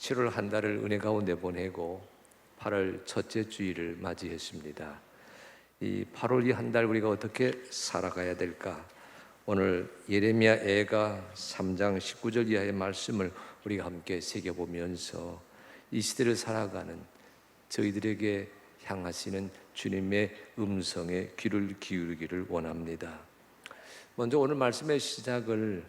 7월 한 달을 은혜 가운데 보내고 8월 첫째 주일을 맞이했습니다. 이 8월 이 한 달 우리가 어떻게 살아가야 될까? 오늘 예레미야 애가 3장 19절 이하의 말씀을 우리가 함께 새겨보면서 이 시대를 살아가는 저희들에게 향하시는 주님의 음성에 귀를 기울이기를 원합니다. 먼저 오늘 말씀의 시작을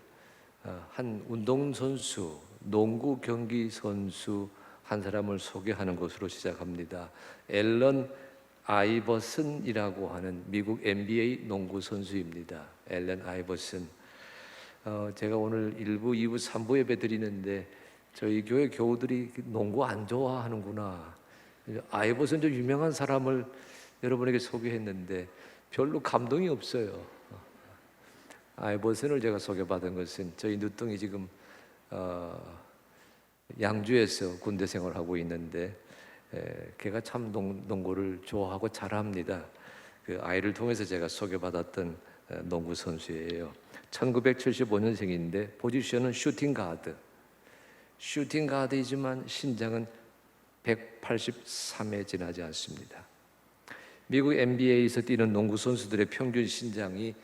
한 운동선수, 농구 경기 선수 한 사람을 소개하는 것으로 시작합니다. 앨런 아이버슨이라고 하는 미국 NBA 농구 선수입니다. 앨런 아이버슨. 제가 오늘 1부, 2부, 3부 예배 드리는데 저희 교회 교우들이 농구 안 좋아하는구나. 아이버슨 좀 유명한 사람을 여러분에게 소개했는데 별로 감동이 없어요. 아이버슨을 제가 소개받은 것은 저희 누뚱이 지금 양주에서 군대 생활하고 있는데 걔가 참 농구를 좋아하고 잘합니다. 그 아이를 통해서 제가 소개받았던 농구 선수예요. 1975년생인데 포지션은 슈팅 가드. 슈팅 가드이지만 신장은 183에 지나지 않습니다. 미국 NBA에서 뛰는 농구 선수들의 평균 신장이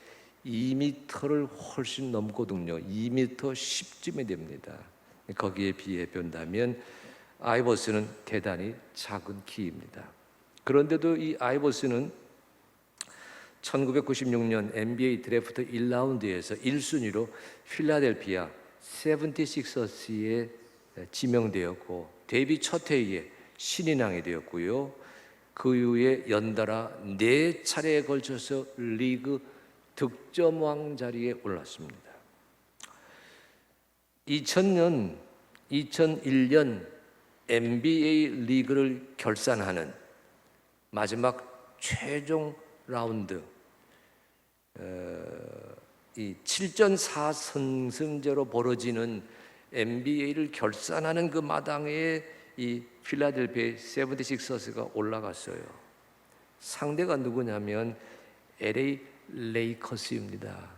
2m를 훨씬 넘거든요. 2m 10쯤이 됩니다. 거기에 비해 본다면 아이버슨은 대단히 작은 키입니다. 그런데도 이 아이버슨은 1996년 NBA 드래프트 1라운드에서 1순위로 필라델피아 76서스에 지명되었고 데뷔 첫 해에 신인왕이 되었고요. 그 이후에 연달아 4차례에 걸쳐서 리그 득점왕 자리에 올랐습니다. 2000년, 2001년 NBA 리그를 결산하는 마지막 최종 라운드 이 7전 4승제로 벌어지는 NBA를 결산하는 그 마당에 이 필라델피아 76서스가 올라갔어요. 상대가 누구냐면 LA 레이커스입니다.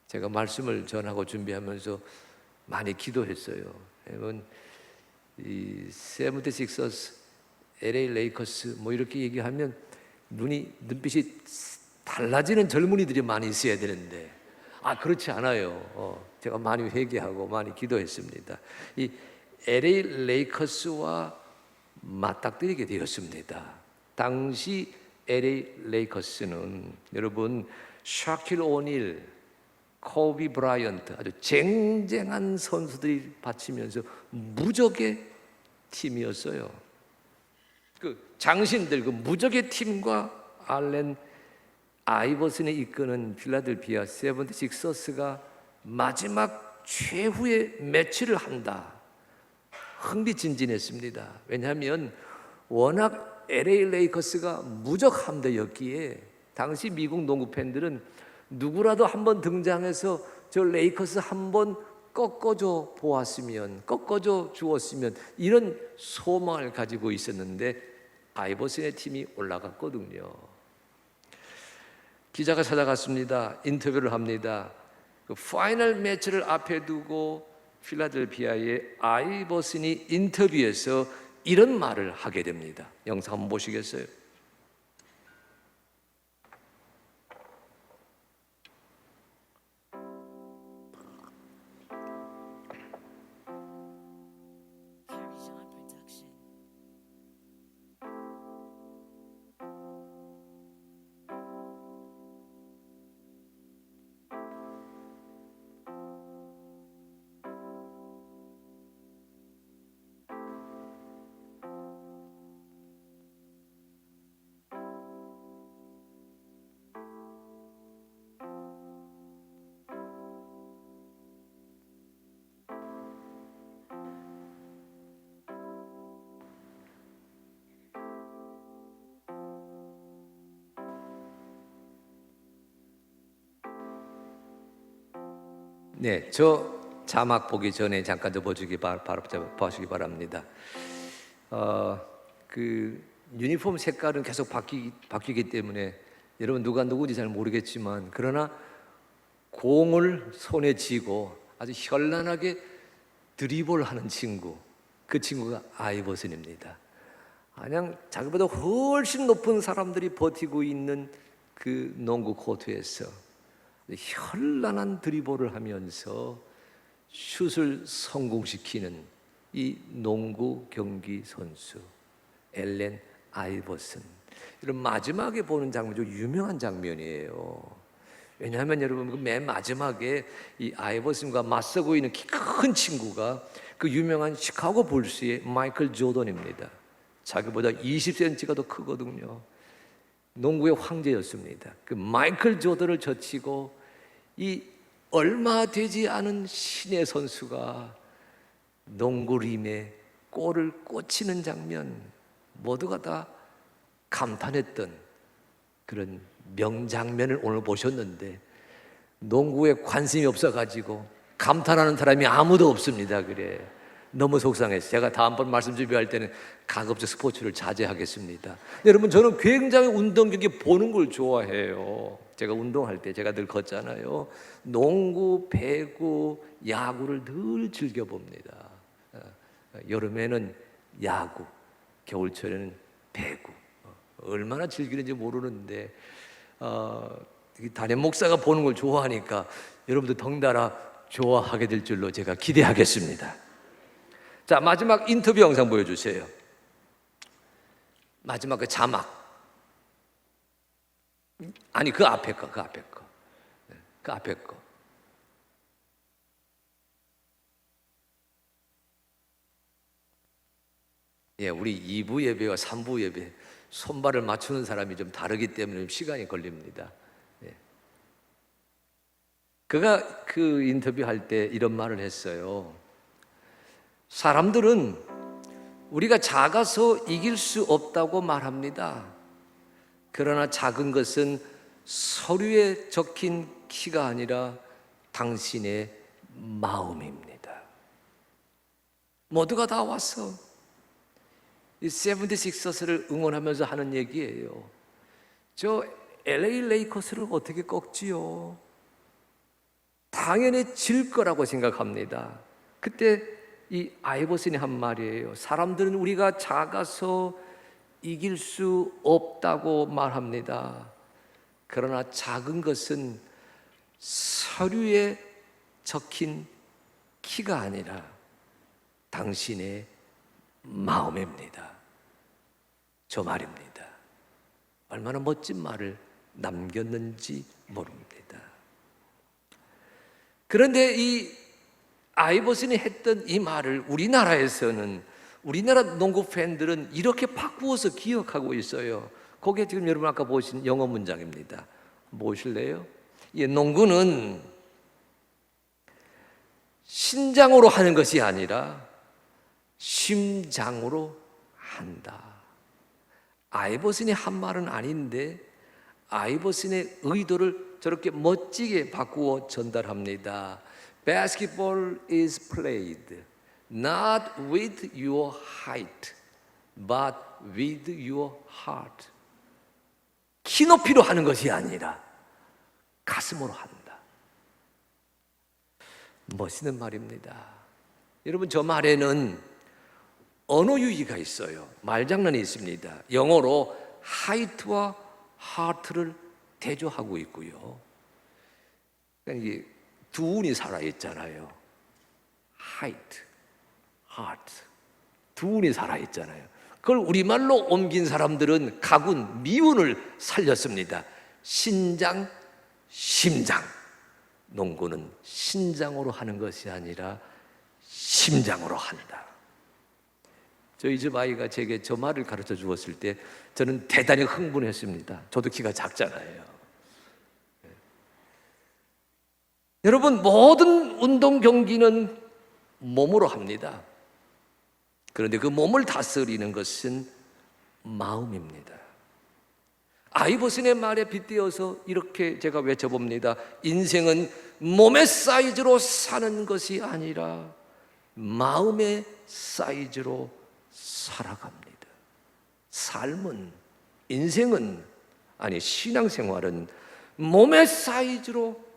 제가 말씀을 전하고 준비하면서 많이 기도했어요. 여러분, 이 76서스, LA 레이커스 뭐 이렇게 얘기하면 눈빛이 달라지는 젊은이들이 많이 있어야 되는데 그렇지 않아요. 제가 많이 회개하고 많이 기도했습니다. 이 LA 레이커스와 맞닥뜨리게 되었습니다. 당시 LA 레이커스는 여러분 샤킬 오닐, 코비 브라이언트 아주 쟁쟁한 선수들이 받치면서 무적의 팀이었어요. 그 장신들 그 무적의 팀과 알렌 아이버슨이 이끄는 필라델피아 76서스가 마지막 최후의 매치를 한다. 흥미진진했습니다. 왜냐하면 워낙 LA 레이커스가 무적 함대였기에 당시 미국 농구 팬들은 누구라도 한번 등장해서 저 레이커스 한번 꺾어줘 보았으면, 꺾어줘 주었으면 이런 소망을 가지고 있었는데 아이버슨의 팀이 올라갔거든요. 기자가 찾아갔습니다. 인터뷰를 합니다. 그 파이널 매치를 앞에 두고 필라델피아의 아이버슨이 인터뷰에서 이런 말을 하게 됩니다. 영상 한번 보시겠어요? 네, 저 자막 보기 전에 잠깐 좀 보시기 바랍니다. 그 유니폼 색깔은 계속 바뀌기 때문에 여러분 누가 누구인지 잘 모르겠지만 그러나 공을 손에 쥐고 아주 현란하게 드리블하는 친구, 그 친구가 아이버슨입니다. 그냥 자기보다 훨씬 높은 사람들이 버티고 있는 그 농구 코트에서 현란한 드리블을 하면서 슛을 성공시키는 이 농구 경기 선수 앨런 아이버슨. 이런 마지막에 보는 장면 좀 유명한 장면이에요. 왜냐하면 여러분 그 맨 마지막에 이 아이버슨과 맞서고 있는 키 큰 친구가 그 유명한 시카고 불스의 마이클 조던입니다. 자기보다 20cm가 더 크거든요. 농구의 황제였습니다. 그 마이클 조던을 젖히고 이 얼마 되지 않은 신의 선수가 농구림에 골을 꽂히는 장면, 모두가 다 감탄했던 그런 명장면을 오늘 보셨는데, 농구에 관심이 없어가지고 감탄하는 사람이 아무도 없습니다. 그래, 너무 속상했어요. 제가 다음번 말씀 준비할 때는 가급적 스포츠를 자제하겠습니다. 여러분, 저는 굉장히 운동 경기 보는 걸 좋아해요. 제가 운동할 때 제가 늘 걷잖아요. 농구, 배구, 야구를 늘 즐겨봅니다. 여름에는 야구, 겨울철에는 배구. 얼마나 즐기는지 모르는데 담임 목사가 보는 걸 좋아하니까 여러분도 덩달아 좋아하게 될 줄로 제가 기대하겠습니다. 자, 마지막 인터뷰 영상 보여주세요. 마지막 그 자막. 아니, 그 앞에 거. 예, 우리 2부 예배와 3부 예배 손발을 맞추는 사람이 좀 다르기 때문에 시간이 걸립니다. 예. 그가 그 인터뷰할 때 이런 말을 했어요. 사람들은 우리가 작아서 이길 수 없다고 말합니다. 그러나 작은 것은 서류에 적힌 키가 아니라 당신의 마음입니다. 모두가 다 와서 이 76ers를 응원하면서 하는 얘기예요. 저 LA 레이커스를 어떻게 꺾지요? 당연히 질 거라고 생각합니다. 그때 이 아이버슨이 한 말이에요. 사람들은 우리가 작아서 이길 수 없다고 말합니다. 그러나 작은 것은 서류에 적힌 키가 아니라 당신의 마음입니다. 저 말입니다. 얼마나 멋진 말을 남겼는지 모릅니다. 그런데 이 아이버슨이 했던 이 말을 우리나라에서는, 우리나라 농구 팬들은 이렇게 바꾸어서 기억하고 있어요. 그게 지금 여러분 아까 보신 영어 문장입니다. 보실래요? 이 농구는 신장으로 하는 것이 아니라 심장으로 한다. 아이버슨이 한 말은 아닌데 아이버슨의 의도를 저렇게 멋지게 바꾸어 전달합니다. Basketball is played not with your height, but with your heart. 키 높이로 하는 것이 아니라 가슴으로 한다. 멋있는 말입니다. 여러분, 저 말에는 언어 유희가 있어요. 말장난이 있습니다. 영어로 하이트와 하트를 대조하고 있고요. 그러니까 이게 두 운이 살아있잖아요. 하이트, 하트. 두 운이 살아있잖아요. 그걸 우리말로 옮긴 사람들은 가군, 미운을 살렸습니다. 신장, 심장. 농구는 신장으로 하는 것이 아니라 심장으로 한다. 저희 집 아이가 제게 저 말을 가르쳐 주었을 때 저는 대단히 흥분했습니다. 저도 키가 작잖아요. 여러분, 모든 운동 경기는 몸으로 합니다. 그런데 그 몸을 다스리는 것은 마음입니다. 아이버슨의 말에 빗대어서 이렇게 제가 외쳐봅니다. 인생은 몸의 사이즈로 사는 것이 아니라 마음의 사이즈로 살아갑니다. 삶은, 인생은, 아니 신앙생활은 몸의 사이즈로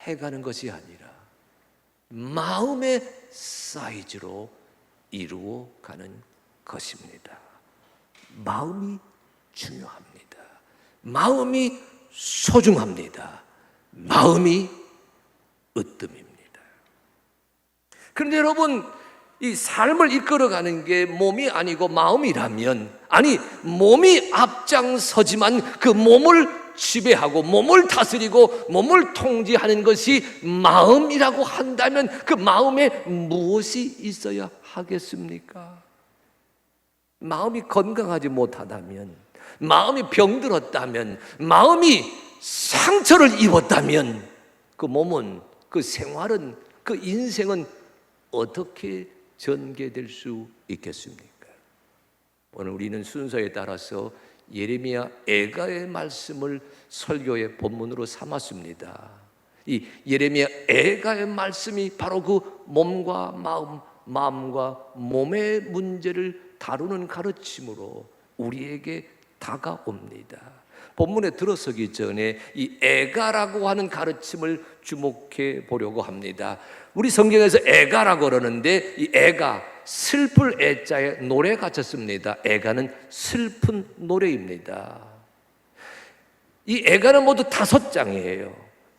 해가는 것이 아니라 마음의 사이즈로 이루어가는 것입니다. 마음이 중요합니다. 마음이 소중합니다. 마음이 으뜸입니다. 그런데 여러분, 이 삶을 이끌어가는 게 몸이 아니고 마음이라면, 아니 몸이 앞장서지만 그 몸을 지배하고 몸을 다스리고 몸을 통제하는 것이 마음이라고 한다면 그 마음에 무엇이 있어야 하겠습니까? 마음이 건강하지 못하다면, 마음이 병들었다면, 마음이 상처를 입었다면 그 몸은, 그 생활은, 그 인생은 어떻게 전개될 수 있겠습니까? 오늘 우리는 순서에 따라서 예레미야 애가의 말씀을 설교의 본문으로 삼았습니다. 이 예레미야 애가의 말씀이 바로 그 몸과 마음, 마음과 몸의 문제를 다루는 가르침으로 우리에게 다가옵니다. 본문에 들어서기 전에 이 애가라고 하는 가르침을 주목해 보려고 합니다. 우리 성경에서 애가라고 그러는데 이 애가, 슬플 애자에 노래 갖췄습니다. 애가는 슬픈 노래입니다. 이 애가는 모두 5장이에요.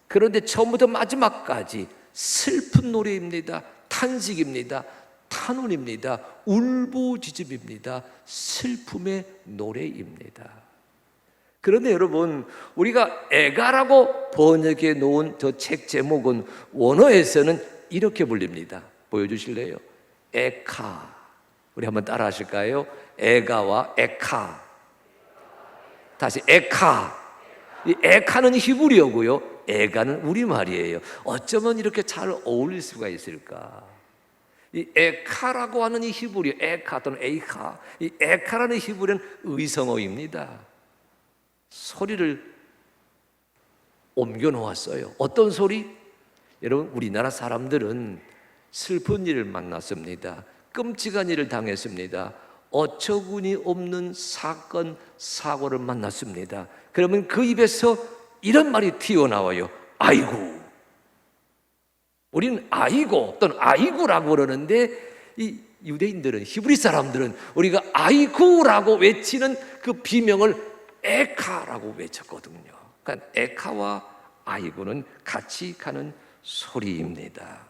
그런데 처음부터 마지막까지 슬픈 노래입니다. 탄식입니다. 탄원입니다. 울부짖음입니다. 슬픔의 노래입니다. 그런데 여러분, 우리가 애가라고 번역해 놓은 저 책 제목은 원어에서는 이렇게 불립니다. 보여주실래요? 에카. 우리 한번 따라 하실까요? 애가와 에카. 다시 에카. 이 에카는 히브리어고요, 애가는 우리말이에요. 어쩌면 이렇게 잘 어울릴 수가 있을까? 이 에카라고 하는 이 히브리어, 에카 또는 에이카, 이 에카라는 히브리어는 의성어입니다. 소리를 옮겨 놓았어요. 어떤 소리? 여러분, 우리나라 사람들은 슬픈 일을 만났습니다. 끔찍한 일을 당했습니다. 어처구니 없는 사건, 사고를 만났습니다. 그러면 그 입에서 이런 말이 튀어나와요. 아이고. 우리는 아이고 또는 아이구라고 그러는데, 이 유대인들은, 히브리 사람들은 우리가 아이구라고 외치는 그 비명을 에카라고 외쳤거든요. 그러니까 에카와 아이구는 같이 가는 소리입니다.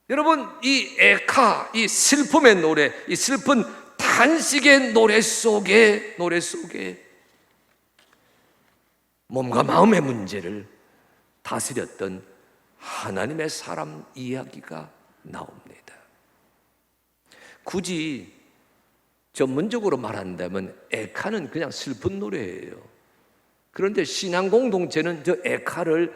여러분, 이 에카, 이 슬픔의 노래, 이 슬픈 탄식의 노래 속에 몸과 마음의 문제를 다스렸던 하나님의 사람 이야기가 나옵니다. 굳이 전문적으로 말한다면 에카는 그냥 슬픈 노래예요. 그런데 신앙 공동체는 저 에카를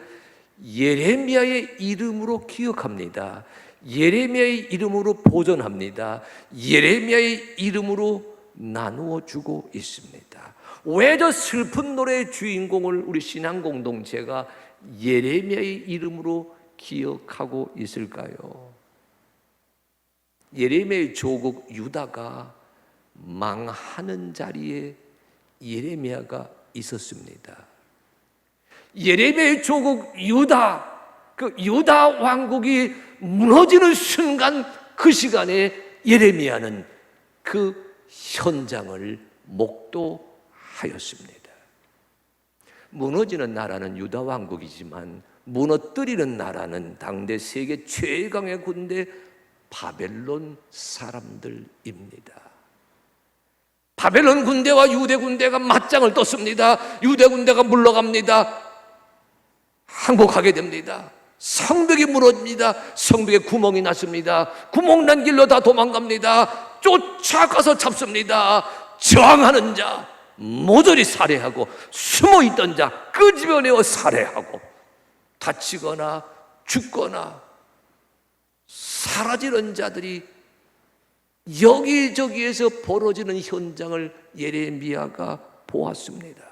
예레미야의 이름으로 기억합니다. 예레미야의 이름으로 보존합니다. 예레미야의 이름으로 나누어 주고 있습니다. 왜 저 슬픈 노래의 주인공을 우리 신앙 공동체가 예레미야의 이름으로 기억하고 있을까요? 예레미야의 조국 유다가 망하는 자리에 예레미야가 있었습니다. 예레미야의 조국 유다, 그 유다 왕국이 무너지는 순간, 그 시간에 예레미야는 그 현장을 목도하였습니다. 무너지는 나라는 유다 왕국이지만 무너뜨리는 나라는 당대 세계 최강의 군대 바벨론 사람들입니다. 바벨론 군대와 유대 군대가 맞짱을 떴습니다. 유대 군대가 물러갑니다. 항복하게 됩니다. 성벽이 무너집니다. 성벽에 구멍이 났습니다. 구멍 난 길로 다 도망갑니다. 쫓아가서 잡습니다. 저항하는 자 모조리 살해하고, 숨어있던 자 끄집어내어 살해하고, 다치거나 죽거나 사라지는 자들이 여기저기에서 벌어지는 현장을 예레미야가 보았습니다.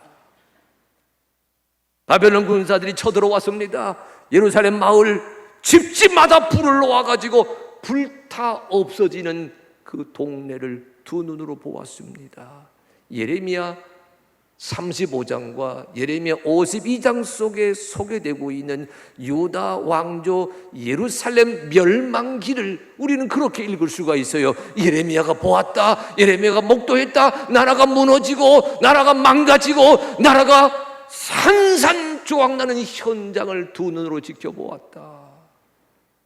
바벨론 군사들이 쳐들어왔습니다. 예루살렘 마을 집집마다 불을 놓아가지고 불타 없어지는 그 동네를 두 눈으로 보았습니다. 예레미야 35장과 예레미야 52장 속에 소개되고 있는 유다 왕조 예루살렘 멸망기를 우리는 그렇게 읽을 수가 있어요. 예레미야가 보았다, 예레미야가 목도했다, 나라가 무너지고 나라가 망가지고 나라가 산산조각나는 현장을 두 눈으로 지켜보았다.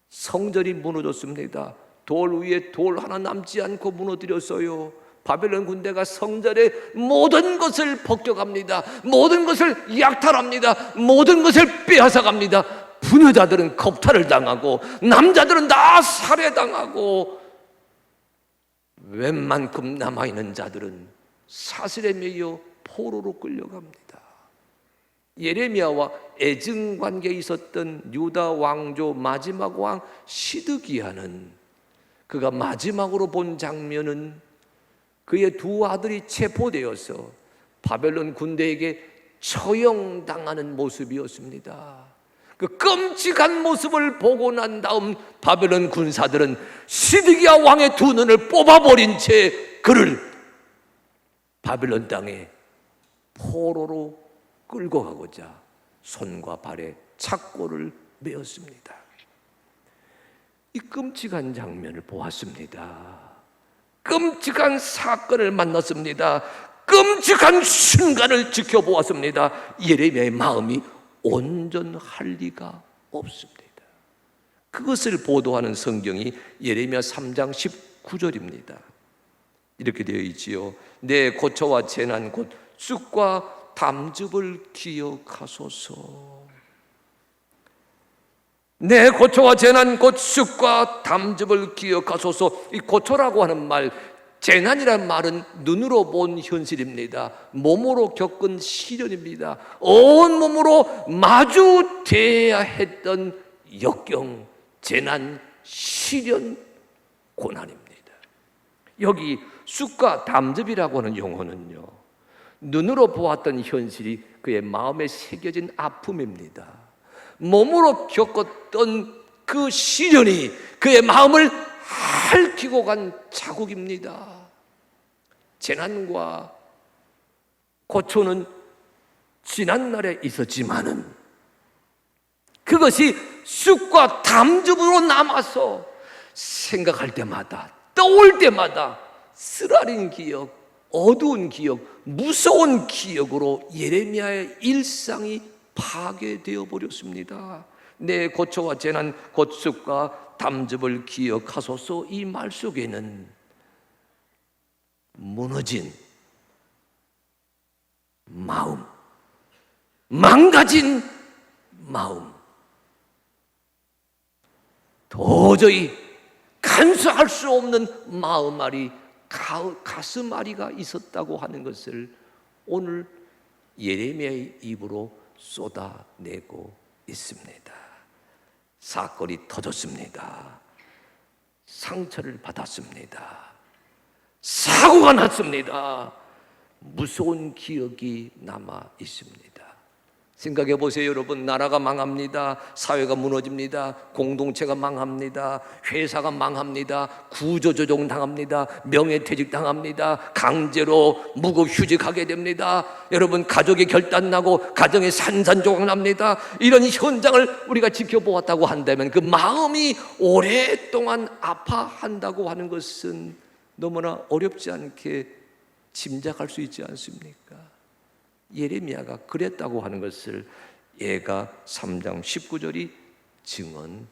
성전이 무너졌습니다. 돌 위에 돌 하나 남지 않고 무너뜨렸어요. 바벨론 군대가 성전의 모든 것을 폭격합니다. 모든 것을 약탈합니다. 모든 것을 빼앗아갑니다. 부녀자들은 겁탈을 당하고 남자들은 다 살해당하고 웬만큼 남아있는 자들은 사슬에 매여 포로로 끌려갑니다. 예레미야와 애증관계에 있었던 유다 왕조 마지막 왕 시드기야는 그가 마지막으로 본 장면은 그의 두 아들이 체포되어서 바벨론 군대에게 처형당하는 모습이었습니다. 그 끔찍한 모습을 보고 난 다음 바벨론 군사들은 시드기야 왕의 두 눈을 뽑아버린 채 그를 바벨론 땅에 포로로 끌고 가고자 손과 발에 착고를 메었습니다. 이 끔찍한 장면을 보았습니다. 끔찍한 사건을 만났습니다. 끔찍한 순간을 지켜보았습니다. 예레미야의 마음이 온전할 리가 없습니다. 그것을 보도하는 성경이 예레미야 3장 19절입니다. 이렇게 되어 있지요. 내 고초와 재난 곧 쑥과 담즙을 기억하소서. 내 고초와 재난 곧 쑥과 담즙을 기억하소서. 이 고초라고 하는 말, 재난이란 말은 눈으로 본 현실입니다. 몸으로 겪은 시련입니다. 온 몸으로 마주대야 했던 역경, 재난, 시련, 고난입니다. 여기 쑥과 담즙이라고 하는 용어는요, 눈으로 보았던 현실이 그의 마음에 새겨진 아픔입니다. 몸으로 겪었던 그 시련이 그의 마음을 핥히고 간 자국입니다. 재난과 고초는 지난날에 있었지만은 그것이 쑥과 담즙으로 남아서 생각할 때마다, 떠올 때마다 쓰라린 기억, 어두운 기억, 무서운 기억으로 예레미야의 일상이 파괴되어 버렸습니다. 내 고초와 재난 곧 쑥과 담즙을 기억하소서. 이 말 속에는 무너진 마음, 망가진 마음, 도저히 간수할 수 없는 마음앓이, 가슴앓이가 있었다고 하는 것을 오늘 예레미야의 입으로 쏟아내고 있습니다. 사건이 터졌습니다. 상처를 받았습니다. 사고가 났습니다. 무서운 기억이 남아 있습니다. 생각해 보세요, 여러분. 나라가 망합니다. 사회가 무너집니다. 공동체가 망합니다. 회사가 망합니다. 구조조정 당합니다. 명예퇴직 당합니다. 강제로 무급휴직하게 됩니다. 여러분, 가족이 결단나고 가정이 산산조각 납니다. 이런 현장을 우리가 지켜보았다고 한다면 그 마음이 오랫동안 아파한다고 하는 것은 너무나 어렵지 않게 짐작할 수 있지 않습니까? 예레미야가 그랬다고 하는 것을 예가 3장 19절이 증언하고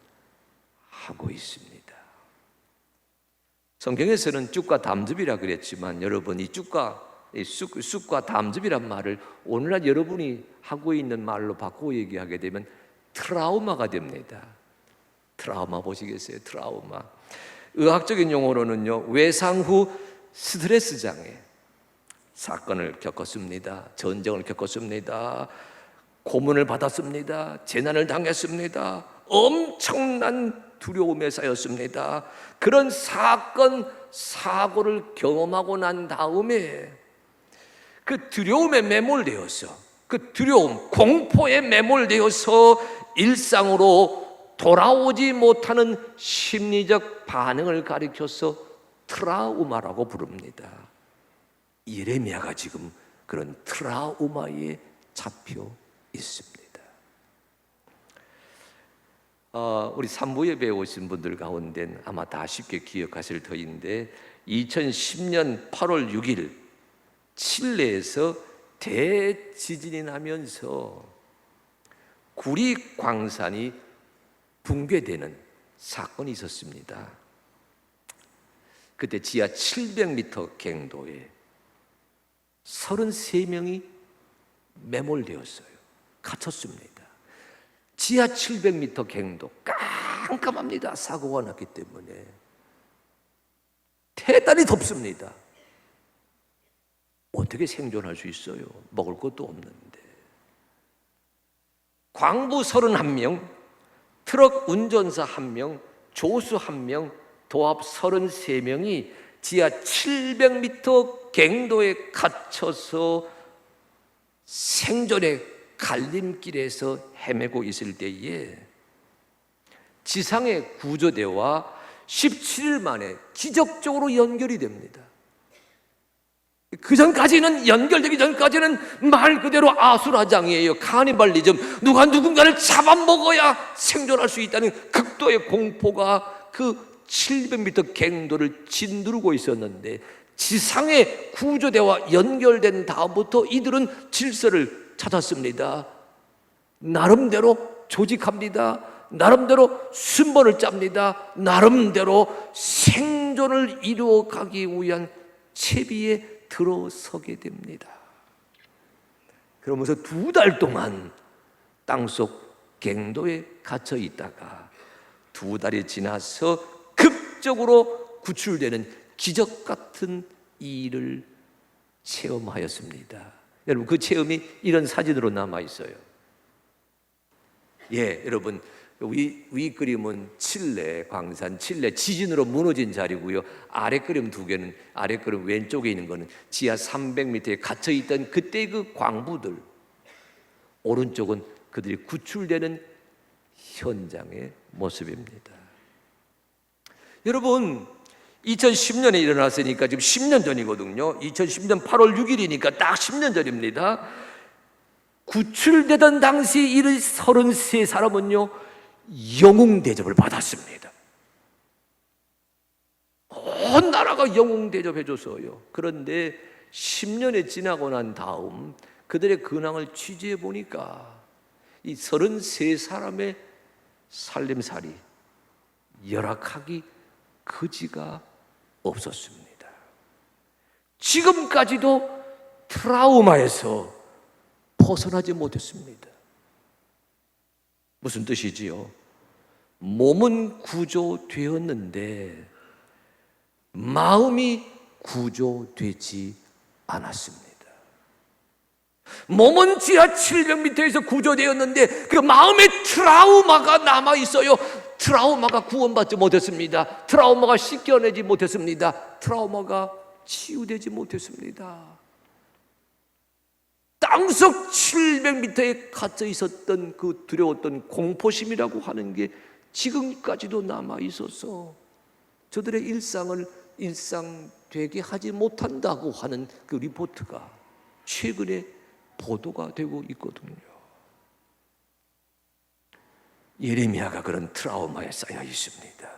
있습니다. 성경에서는 쑥과 담즙이라 그랬지만 여러분, 이 쑥과 담즙이란 말을 오늘날 여러분이 하고 있는 말로 바꾸고 얘기하게 되면 트라우마가 됩니다. 트라우마 보시겠어요? 트라우마. 의학적인 용어로는요, 외상 후 스트레스 장애. 사건을 겪었습니다. 전쟁을 겪었습니다. 고문을 받았습니다. 재난을 당했습니다. 엄청난 두려움에 쌓였습니다. 그런 사건, 사고를 경험하고 난 다음에 그 두려움에 매몰되어서, 그 두려움, 공포에 매몰되어서 일상으로 돌아오지 못하는 심리적 반응을 가리켜서 트라우마라고 부릅니다. 예레미야가 지금 그런 트라우마에 잡혀 있습니다. 우리 산부예배 오신 분들 가운데는 아마 다 쉽게 기억하실 터인데 2010년 8월 6일 칠레에서 대지진이 나면서 구리 광산이 붕괴되는 사건이 있었습니다. 그때 지하 700m 갱도에 33명이 매몰되었어요. 갇혔습니다. 지하 700m 갱도 깜깜합니다. 사고가 났기 때문에 대단히 덥습니다. 어떻게 생존할 수 있어요? 먹을 것도 없는데. 광부 31명, 트럭 운전사 1명, 조수 1명, 도합 33명이 지하 700m 갱도에 갇혀서 생존의 갈림길에서 헤매고 있을 때에 지상의 구조대와 17일 만에 기적적으로 연결이 됩니다. 그 전까지는, 연결되기 전까지는 말 그대로 아수라장이에요. 카니발리즘, 누가 누군가를 잡아먹어야 생존할 수 있다는 극도의 공포가 그 700m 갱도를 짓누르고 있었는데, 지상의 구조대와 연결된 다음부터 이들은 질서를 찾았습니다. 나름대로 조직합니다. 나름대로 순번을 짭니다. 나름대로 생존을 이루어가기 위한 채비에 들어서게 됩니다. 그러면서 2달 동안 땅속 갱도에 갇혀 있다가 2달이 지나서 극적으로 구출되는 기적 같은 일을 체험하였습니다. 여러분, 그 체험이 이런 사진으로 남아 있어요. 여러분, 위 그림은 칠레 광산, 칠레 지진으로 무너진 자리고요. 아래 그림 2개는, 아래 그림 왼쪽에 있는 거는 지하 300m에 갇혀 있던 그때 그 광부들, 오른쪽은 그들이 구출되는 현장의 모습입니다. 여러분, 2010년에 일어났으니까 지금 10년 전이거든요. 2010년 8월 6일이니까 딱 10년 전입니다. 구출되던 당시 이 33사람은요 영웅 대접을 받았습니다. 온 나라가 영웅 대접해줬어요. 그런데 10년이 지나고 난 다음 그들의 근황을 취재해 보니까 이 33사람의 살림살이 열악하기 그지가 없었습니다. 지금까지도 트라우마에서 벗어나지 못했습니다. 무슨 뜻이지요? 몸은 구조되었는데 마음이 구조되지 않았습니다. 몸은 지하 700m에서 구조되었는데 그 마음의 트라우마가 남아 있어요. 트라우마가 구원받지 못했습니다. 트라우마가 씻겨내지 못했습니다. 트라우마가 치유되지 못했습니다. 땅속 700m에 갇혀 있었던 그 두려웠던 공포심이라고 하는 게 지금까지도 남아 있어서 저들의 일상을 일상되게 하지 못한다고 하는 그 리포트가 최근에 보도가 되고 있거든요. 예레미야가 그런 트라우마에 쌓여 있습니다.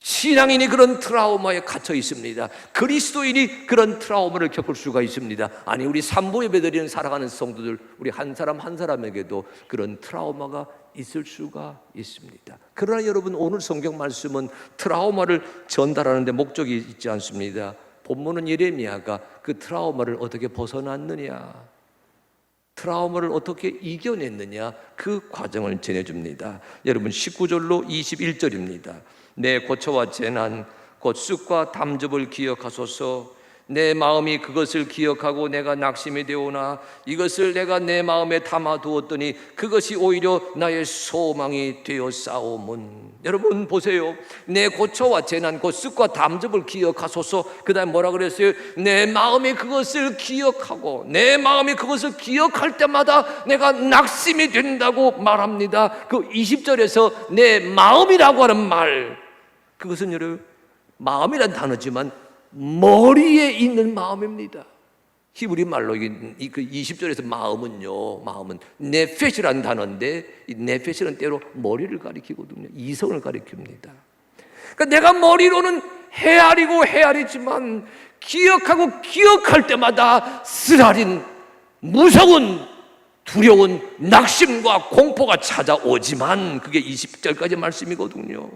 신앙인이 그런 트라우마에 갇혀 있습니다. 그리스도인이 그런 트라우마를 겪을 수가 있습니다. 아니, 우리 산부 예배드리는 살아가는 성도들, 우리 한 사람 한 사람에게도 그런 트라우마가 있을 수가 있습니다. 그러나 여러분, 오늘 성경 말씀은 트라우마를 전달하는 데 목적이 있지 않습니다. 본문은 예레미야가 그 트라우마를 어떻게 벗어났느냐, 트라우마를 어떻게 이겨냈느냐, 그 과정을 전해줍니다. 여러분, 19절로 21절입니다. 내 고초와 재난 곧 쑥과 담즙을 기억하소서. 내 마음이 그것을 기억하고 내가 낙심이 되오나 이것을 내가 내 마음에 담아두었더니 그것이 오히려 나의 소망이 되었사오문. 여러분 보세요. 내 고초와 재난 곧 쑥과 담즙을 기억하소서. 그 다음 뭐라 그랬어요? 내 마음이 그것을 기억하고, 내 마음이 그것을 기억할 때마다 내가 낙심이 된다고 말합니다. 그 20절에서 내 마음이라고 하는 말, 그것은 여러분 마음이란 단어지만 머리에 있는 마음입니다. 히브리 말로 그 20절에서 마음은 네페시라는 단어인데, 이 네페시는 때로 머리를 가리키거든요. 이성을 가리킵니다. 그러니까 내가 머리로는 헤아리지만 기억하고 기억할 때마다 쓰라린 무서운 두려운 낙심과 공포가 찾아오지만, 그게 20절까지 말씀이거든요.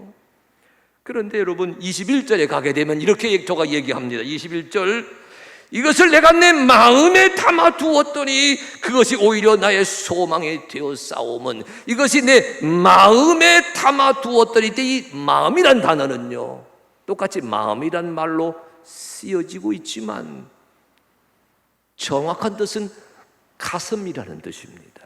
그런데 여러분 21절에 가게 되면 이렇게 저가 얘기합니다. 21절, 이것을 내가 내 마음에 담아두었더니 그것이 오히려 나의 소망이 되어 싸움은, 이것이 내 마음에 담아두었더니, 이 마음이란 단어는요 똑같이 마음이란 말로 쓰여지고 있지만 정확한 뜻은 가슴이라는 뜻입니다.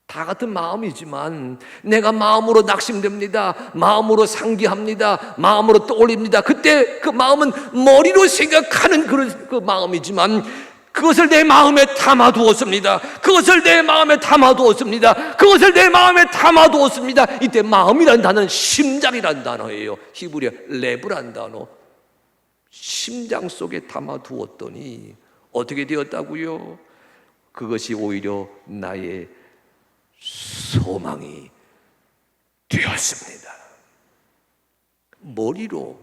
다 같은 마음이지만 내가 마음으로 낙심됩니다, 마음으로 상기합니다, 마음으로 떠올립니다. 그때 그 마음은 머리로 생각하는 그런 그 마음이지만 그것을 내 마음에 담아두었습니다. 그것을 내 마음에 담아두었습니다. 그것을 내 마음에 담아두었습니다. 이때 마음이란 단어는 심장이란 단어예요. 히브리어 레브란 단어. 심장 속에 담아두었더니 어떻게 되었다고요? 그것이 오히려 나의 소망이 되었습니다. 머리로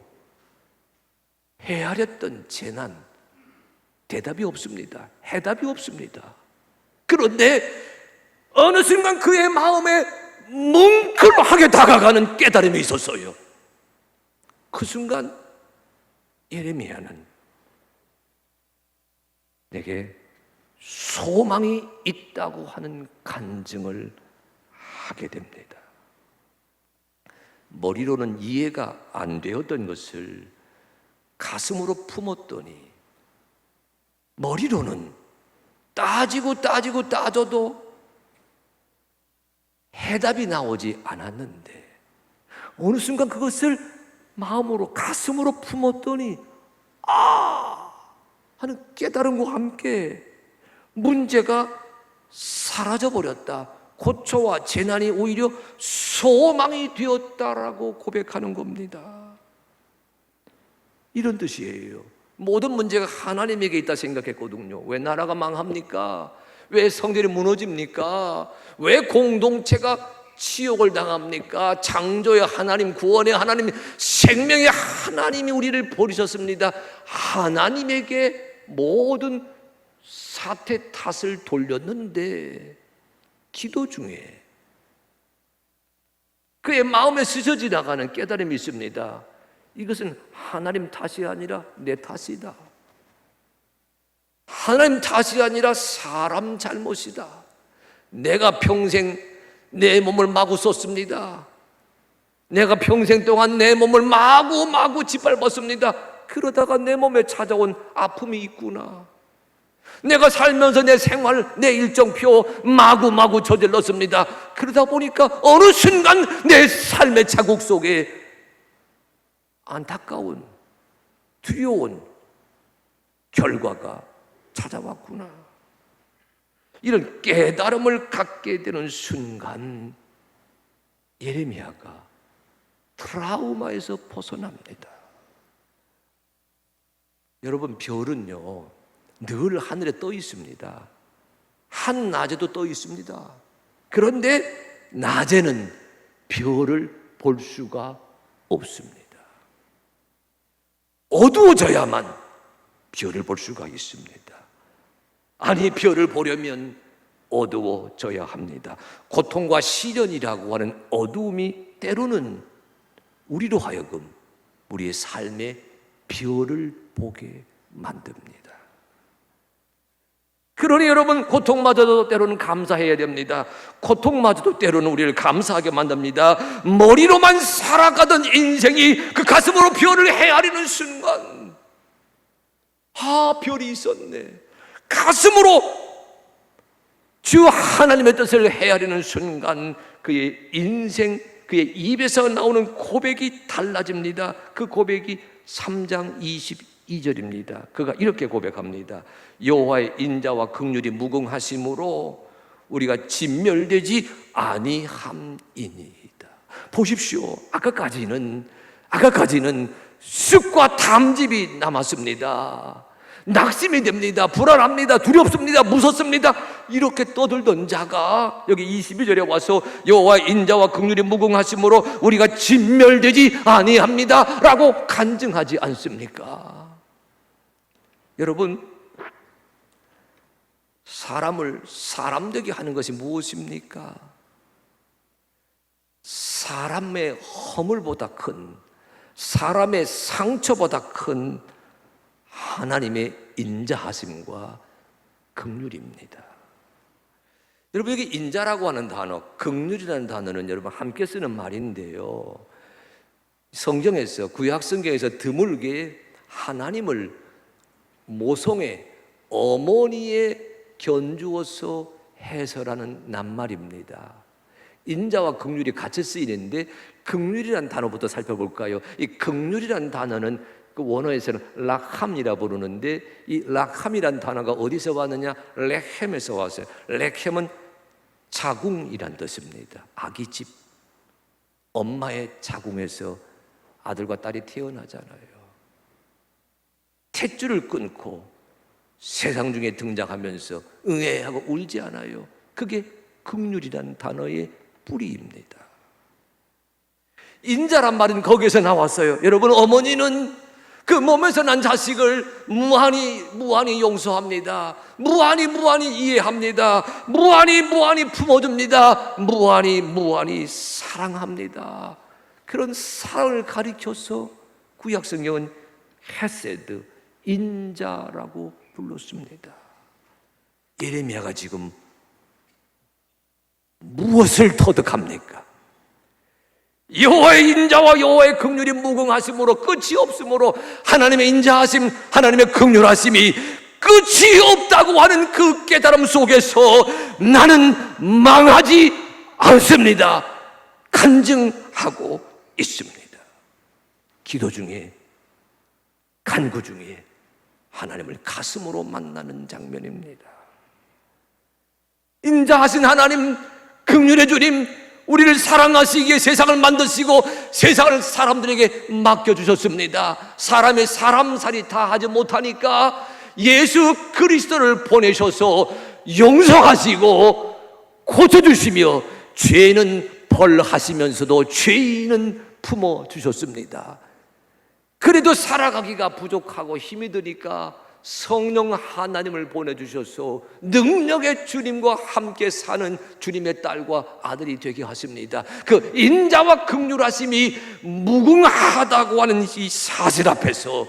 헤아렸던 재난, 대답이 없습니다. 해답이 없습니다. 그런데 어느 순간 그의 마음에 뭉클하게 다가가는 깨달음이 있었어요. 그 순간 예레미야는 내게 소망이 있다고 하는 간증을 하게 됩니다. 머리로는 이해가 안 되었던 것을 가슴으로 품었더니, 머리로는 따져도 해답이 나오지 않았는데 어느 순간 그것을 마음으로, 가슴으로 품었더니 하는 깨달음과 함께 문제가 사라져버렸다. 고초와 재난이 오히려 소망이 되었다라고 고백하는 겁니다. 이런 뜻이에요. 모든 문제가 하나님에게 있다 생각했거든요. 왜 나라가 망합니까? 왜 성전이 무너집니까? 왜 공동체가 치욕을 당합니까? 창조의 하나님, 구원의 하나님, 생명의 하나님이 우리를 버리셨습니다. 하나님에게 모든 사태 탓을 돌렸는데 기도 중에 그의 마음에 스쳐 지나가는 깨달음이 있습니다. 이것은 하나님 탓이 아니라 내 탓이다. 하나님 탓이 아니라 사람 잘못이다. 내가 평생 내 몸을 마구 썼습니다. 내가 평생 동안 내 몸을 마구 짓밟았습니다. 그러다가 내 몸에 찾아온 아픔이 있구나. 내가 살면서 내 생활, 내 일정표 마구 저질렀습니다. 그러다 보니까 어느 순간 내 삶의 자국 속에 안타까운, 두려운 결과가 찾아왔구나. 이런 깨달음을 갖게 되는 순간 예레미야가 트라우마에서 벗어납니다. 여러분, 별은요 늘 하늘에 떠 있습니다. 한낮에도 떠 있습니다. 그런데 낮에는 별을 볼 수가 없습니다. 어두워져야만 별을 볼 수가 있습니다. 아니, 별을 보려면 어두워져야 합니다. 고통과 시련이라고 하는 어두움이 때로는 우리로 하여금 우리의 삶의 별을 보게 만듭니다. 그러니 여러분, 고통마저도 때로는 감사해야 됩니다. 고통마저도 때로는 우리를 감사하게 만듭니다. 머리로만 살아가던 인생이 그 가슴으로 별을 헤아리는 순간, 별이 있었네. 가슴으로 주 하나님의 뜻을 헤아리는 순간 그의 인생, 그의 입에서 나오는 고백이 달라집니다. 그 고백이 3장 22절입니다. 그가 이렇게 고백합니다. 여호와의 인자와 긍휼이 무궁하심으로 우리가 진멸되지 아니함이니이다. 보십시오. 아까까지는 쑥과 담즙이 남았습니다. 낙심이 됩니다. 불안합니다. 두렵습니다. 무섭습니다. 이렇게 떠들던 자가 여기 22절에 와서 여호와의 인자와 긍휼이 무궁하심으로 우리가 진멸되지 아니합니다 라고 간증하지 않습니까? 여러분, 사람을 사람되게 하는 것이 무엇입니까? 사람의 허물보다 큰, 사람의 상처보다 큰 하나님의 인자하심과 긍휼입니다. 여러분, 여기 인자라고 하는 단어, 긍휼이라는 단어는 여러분 함께 쓰는 말인데요, 성경에서, 구약 성경에서 드물게 하나님을 모성의 어머니에 견주어서 해설하는 낱말입니다. 인자와 긍휼이 같이 쓰이는데 긍휼이라는 단어부터 살펴볼까요? 이 긍휼이라는 단어는 그 원어에서는 락함이라 부르는데, 이 락함이라는 단어가 어디서 왔느냐? 렉햄에서 왔어요. 렉햄은 자궁이란 뜻입니다. 아기 집, 엄마의 자궁에서 아들과 딸이 태어나잖아요. 탯줄을 끊고 세상 중에 등장하면서 응애하고 울지 않아요. 그게 긍휼이라는 단어의 뿌리입니다. 인자란 말은 거기에서 나왔어요. 여러분, 어머니는 그 몸에서 난 자식을 무한히 용서합니다. 무한히 이해합니다. 무한히 품어줍니다. 무한히 사랑합니다. 그런 사랑을 가리켜서 구약 성경은 헤세드, 인자라고 불렀습니다. 예레미야가 지금 무엇을 터득합니까? 여호와의 인자와 여호와의 긍휼이 무궁하심으로 끝이 없으므로 하나님의 인자하심, 하나님의 긍휼하심이 끝이 없다고 하는 그 깨달음 속에서 나는 망하지 않습니다. 간증하고 있습니다. 기도 중에, 간구 중에 하나님을 가슴으로 만나는 장면입니다. 인자하신 하나님, 긍휼의 주님, 우리를 사랑하시기에 세상을 만드시고 세상을 사람들에게 맡겨주셨습니다. 사람의 사람살이 다 하지 못하니까 예수 그리스도를 보내셔서 용서하시고 고쳐주시며 죄는 벌하시면서도 죄인은 품어주셨습니다. 그래도 살아가기가 부족하고 힘이 드니까 성령 하나님을 보내주셔서 능력의 주님과 함께 사는 주님의 딸과 아들이 되게 하십니다. 그 인자와 긍휼하심이 무궁하다고 하는 이 사실 앞에서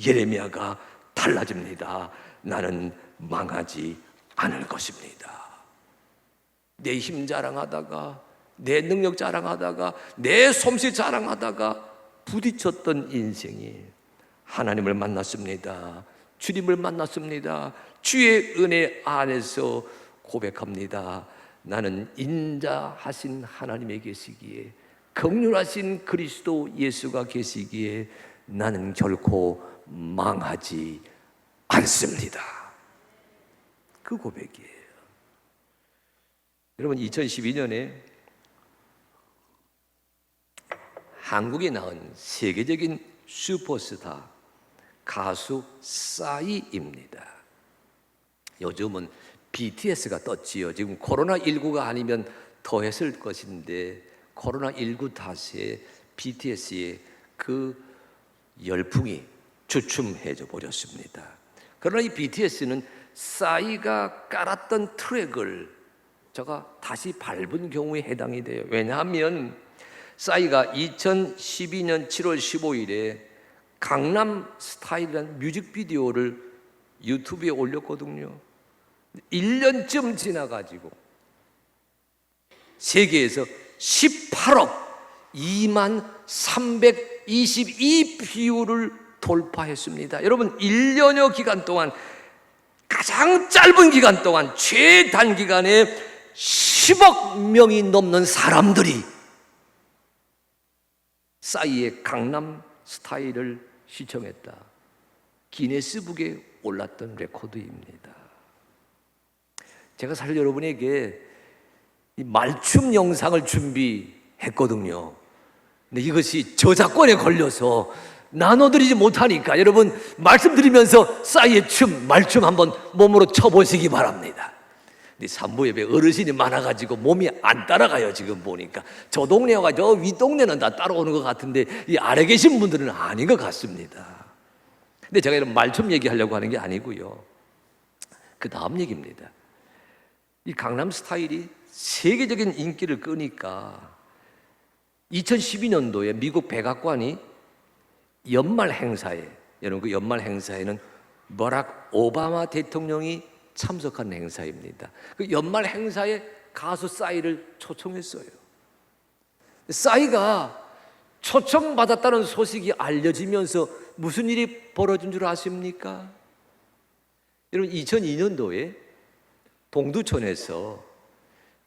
예레미야가 달라집니다. 나는 망하지 않을 것입니다. 내 힘 자랑하다가, 내 능력 자랑하다가, 내 솜씨 자랑하다가 부딪혔던 인생이 하나님을 만났습니다. 주님을 만났습니다. 주의 은혜 안에서 고백합니다. 나는 인자하신 하나님이 계시기에, 긍휼하신 그리스도 예수가 계시기에 나는 결코 망하지 않습니다. 그 고백이에요. 여러분, 2012년에 한국에 나온 세계적인 슈퍼스타 가수 싸이입니다. 요즘은 BTS가 떴지요. 지금 코로나19가 아니면 더 했을 것인데 코로나19 탓에 BTS의 그 열풍이 주춤해져 버렸습니다. 그러나 이 BTS는 싸이가 깔았던 트랙을 제가 다시 밟은 경우에 해당이 돼요. 왜냐하면 싸이가 2012년 7월 15일에 강남 스타일이라는 뮤직비디오를 유튜브에 올렸거든요. 1년쯤 지나가지고 세계에서 18억 2만 322뷰를 돌파했습니다. 여러분, 1년여 기간 동안, 가장 짧은 기간 동안 최단기간에 10억 명이 넘는 사람들이 싸이의 강남 스타일을 시청했다. 기네스북에 올랐던 레코드입니다. 제가 사실 여러분에게 이 말춤 영상을 준비했거든요. 근데 이것이 저작권에 걸려서 나눠드리지 못하니까 여러분 말씀드리면서 싸이의 말춤 한번 몸으로 쳐보시기 바랍니다. 근데 산부 예배 어르신이 많아가지고 몸이 안 따라가요. 지금 보니까 저 동네와 저 윗동네는 다 따라오는 것 같은데 이 아래 계신 분들은 아닌 것 같습니다. 근데 제가 이런 말춤 얘기하려고 하는 게 아니고요, 그 다음 얘기입니다. 이 강남 스타일이 세계적인 인기를 끄니까 2012년도에 미국 백악관이 연말 행사에, 여러분 그 연말 행사에는 버락 오바마 대통령이 참석한 행사입니다. 그 연말 행사에 가수 싸이를 초청했어요. 싸이가 초청받았다는 소식이 알려지면서 무슨 일이 벌어진 줄 아십니까? 여러분 2002년도에 동두천에서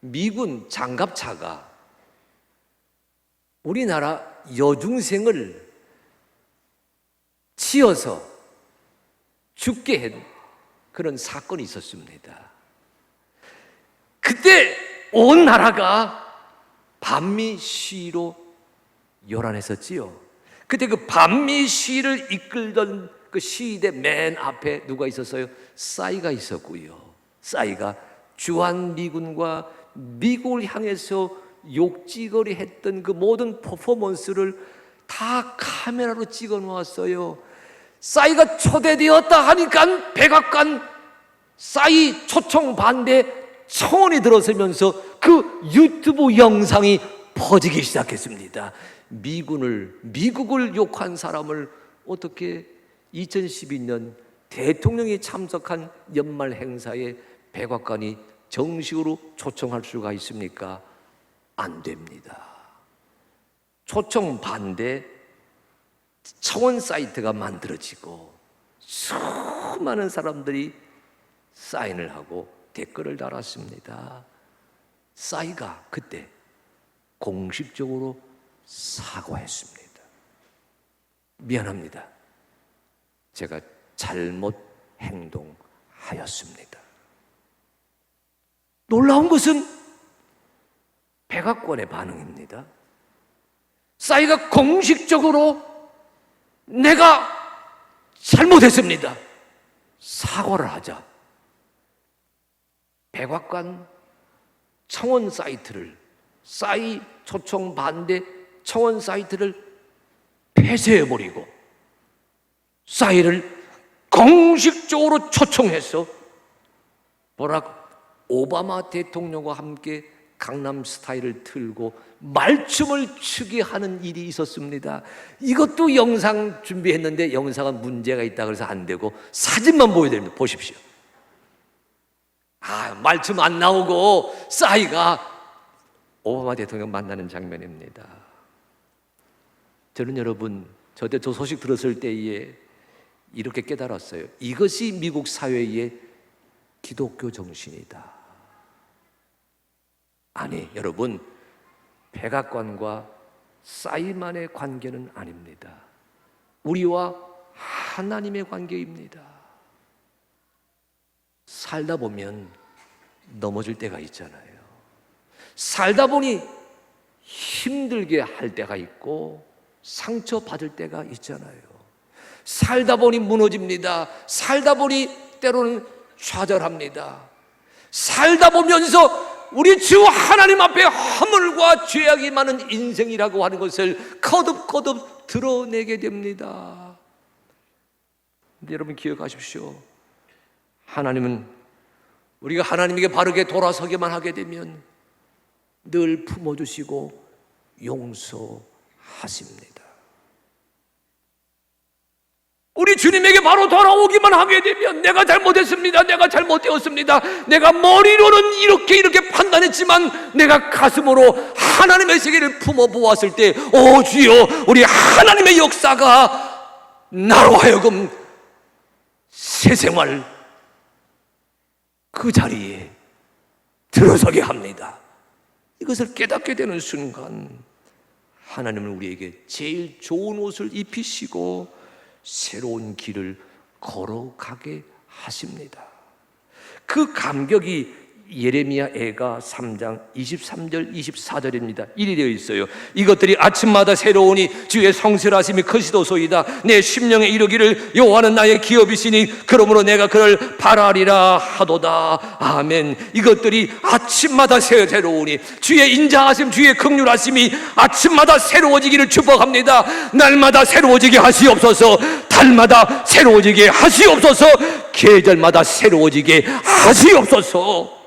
미군 장갑차가 우리나라 여중생을 치어서 죽게 한 그런 사건이 있었습니다. 그때 온 나라가 반미 시위로 요란했었지요. 그때 그 반미 시위를 이끌던 그 시위대 맨 앞에 누가 있었어요? 싸이가 있었고요. 싸이가 주한미군과 미국을 향해서 욕지거리 했던 그 모든 퍼포먼스를 다 카메라로 찍어 놓았어요. 싸이가 초대되었다 하니까 백악관 싸이 초청 반대 청원이 들어서면서 그 유튜브 영상이 퍼지기 시작했습니다. 미국을 욕한 사람을 어떻게 2012년 대통령이 참석한 연말 행사에 백악관이 정식으로 초청할 수가 있습니까? 안 됩니다. 초청 반대 청원 사이트가 만들어지고 수많은 사람들이 사인을 하고 댓글을 달았습니다. 싸이가 그때 공식적으로 사과했습니다. 미안합니다. 제가 잘못 행동하였습니다. 놀라운 것은 백악관의 반응입니다. 싸이가 공식적으로 내가 잘못했습니다, 사과를 하자. 백악관 청원 사이트를, 싸이 초청 반대 청원 사이트를 폐쇄해버리고 싸이를 공식적으로 초청해서 버락 오바마 대통령과 함께 강남 스타일을 틀고 말춤을 추게 하는 일이 있었습니다. 이것도 영상 준비했는데 영상은 문제가 있다 그래서 안 되고 사진만 보여드립니다. 보십시오. 말춤 안 나오고 싸이가 오바마 대통령 만나는 장면입니다. 저는 여러분, 저 소식 들었을 때에 이렇게 깨달았어요. 이것이 미국 사회의 기독교 정신이다. 아니, 여러분, 백악관과 싸이만의 관계는 아닙니다. 우리와 하나님의 관계입니다. 살다 보면 넘어질 때가 있잖아요. 살다 보니 힘들게 할 때가 있고 상처받을 때가 있잖아요. 살다 보니 무너집니다. 살다 보니 때로는 좌절합니다. 살다 보면서 우리 주 하나님 앞에 허물과 죄악이 많은 인생이라고 하는 것을 거듭거듭 드러내게 됩니다. 근데 여러분 기억하십시오. 하나님은 우리가 하나님에게 바르게 돌아서기만 하게 되면 늘 품어주시고 용서하십니다. 우리 주님에게 바로 돌아오기만 하게 되면 내가 잘못했습니다, 내가 잘못되었습니다, 내가 머리로는 이렇게 판단했지만 내가 가슴으로 하나님의 세계를 품어보았을 때, 오 주여, 우리 하나님의 역사가 나로 하여금 새 생활 그 자리에 들어서게 합니다. 이것을 깨닫게 되는 순간 하나님은 우리에게 제일 좋은 옷을 입히시고 새로운 길을 걸어가게 하십니다. 그 감격이 예레미야 애가 3장 23절 24절입니다. 이리 되어 있어요. 이것들이 아침마다 새로우니 주의 성실하심이 크시도소이다. 내 심령에 이르기를 여호와는 나의 기업이시니 그러므로 내가 그를 바라리라 하도다. 아멘. 이것들이 아침마다 새로우니 주의 인자하심 주의 긍휼하심이 아침마다 새로워지기를 축복합니다. 날마다 새로워지게 하시옵소서. 달마다 새로워지게 하시옵소서. 계절마다 새로워지게 하시옵소서.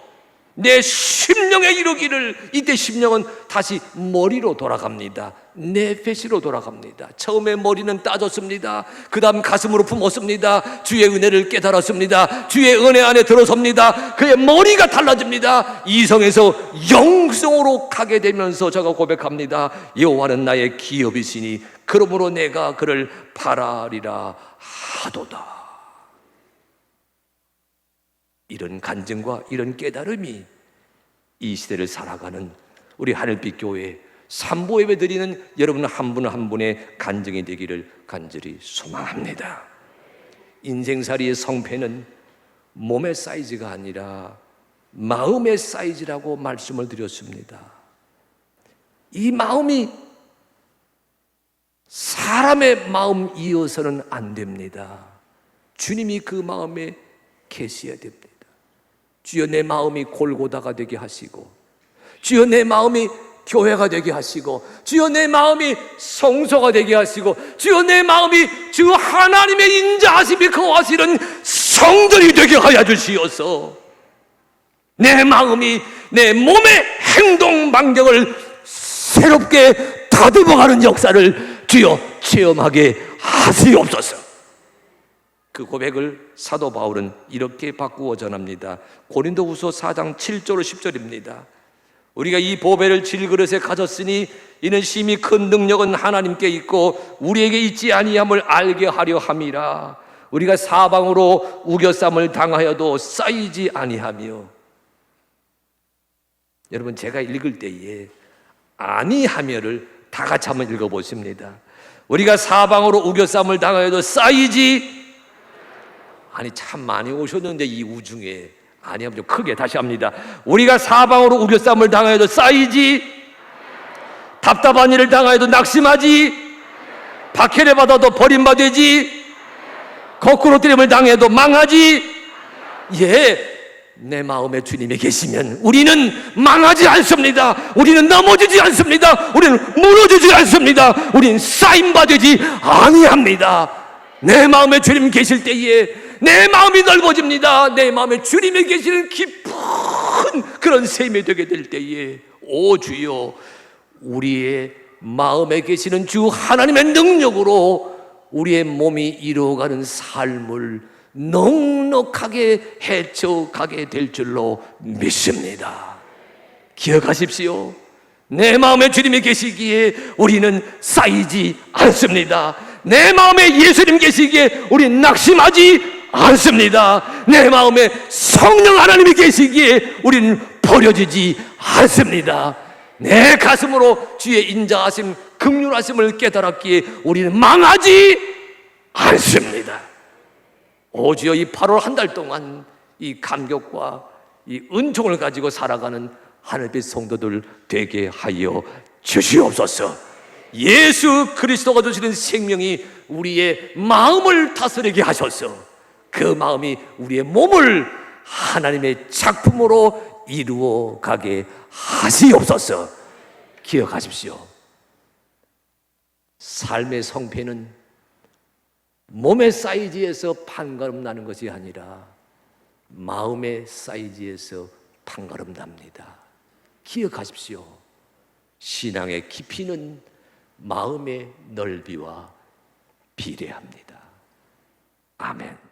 내 심령에 이르기를. 이때 심령은 다시 머리로 돌아갑니다. 네페시로 돌아갑니다. 처음에 머리는 따졌습니다. 그 다음 가슴으로 품었습니다. 주의 은혜를 깨달았습니다. 주의 은혜 안에 들어섭니다. 그의 머리가 달라집니다. 이성에서 영성으로 가게 되면서 저가 고백합니다. 여호와는 나의 기업이시니 그러므로 내가 그를 바라리라 하도다. 이런 간증과 이런 깨달음이 이 시대를 살아가는 우리 하늘빛 교회 산보 예배 드리는 여러분 한 분 한 분의 간증이 되기를 간절히 소망합니다. 인생살이의 성패는 몸의 사이즈가 아니라 마음의 사이즈라고 말씀을 드렸습니다. 이 마음이 사람의 마음 이어서는 안 됩니다. 주님이 그 마음에 계셔야 됩니다. 주여 내 마음이 골고다가 되게 하시고, 주여 내 마음이 교회가 되게 하시고, 주여 내 마음이 성소가 되게 하시고, 주여 내 마음이 주 하나님의 인자하심이 거하시는 성들이 되게 하여 주시옵소서. 내 마음이 내 몸의 행동 반경을 새롭게 다듬어가는 역사를 주여 체험하게 하시옵소서. 그 고백을 사도 바울은 이렇게 바꾸어 전합니다. 고린도후서 4장 7절 10절입니다. 우리가 이 보배를 질그릇에 가졌으니 이는 심히 큰 능력은 하나님께 있고 우리에게 있지 아니함을 알게 하려 함이라. 우리가 사방으로 우겨쌈을 당하여도 쌓이지 아니하며. 여러분, 제가 읽을 때에 아니하며를 다 같이 한번 읽어보십니다. 우리가 사방으로 우겨쌈을 당하여도 쌓이지. 아니 참 많이 오셨는데 이 우중에 아니하면 좀 크게 다시 합니다. 우리가 사방으로 우겨쌈을 당하여도 쌓이지, 답답한 일을 당하여도 낙심하지, 박해를 받아도 버림받지, 거꾸로 때림을 당해도 망하지. 예, 내 마음에 주님이 계시면 우리는 망하지 않습니다. 우리는 넘어지지 않습니다. 우리는 무너지지 않습니다. 우리는 쌓임받지 아니합니다. 내 마음에 주님 계실 때에 내 마음이 넓어집니다. 내 마음에 주님이 계시는 깊은 그런 셈이 되게 될 때에, 오 주여, 우리의 마음에 계시는 주 하나님의 능력으로 우리의 몸이 이루어가는 삶을 넉넉하게 헤쳐가게 될 줄로 믿습니다. 기억하십시오. 내 마음에 주님이 계시기에 우리는 쌓이지 않습니다. 내 마음에 예수님 계시기에 우리는 낙심하지 않습니다. 내 마음에 성령 하나님이 계시기에 우리는 버려지지 않습니다. 내 가슴으로 주의 인자하심, 긍휼하심을 깨달았기에 우리는 망하지 않습니다. 오 주여, 이 8월 한 달 동안 이 감격과 이 은총을 가지고 살아가는 하늘빛 성도들 되게 하여 주시옵소서. 예수 그리스도가 주시는 생명이 우리의 마음을 다스리게 하셔서 그 마음이 우리의 몸을 하나님의 작품으로 이루어 가게 하시옵소서. 기억하십시오. 삶의 성패는 몸의 사이즈에서 판가름 나는 것이 아니라 마음의 사이즈에서 판가름 납니다. 기억하십시오. 신앙의 깊이는 마음의 넓이와 비례합니다. 아멘.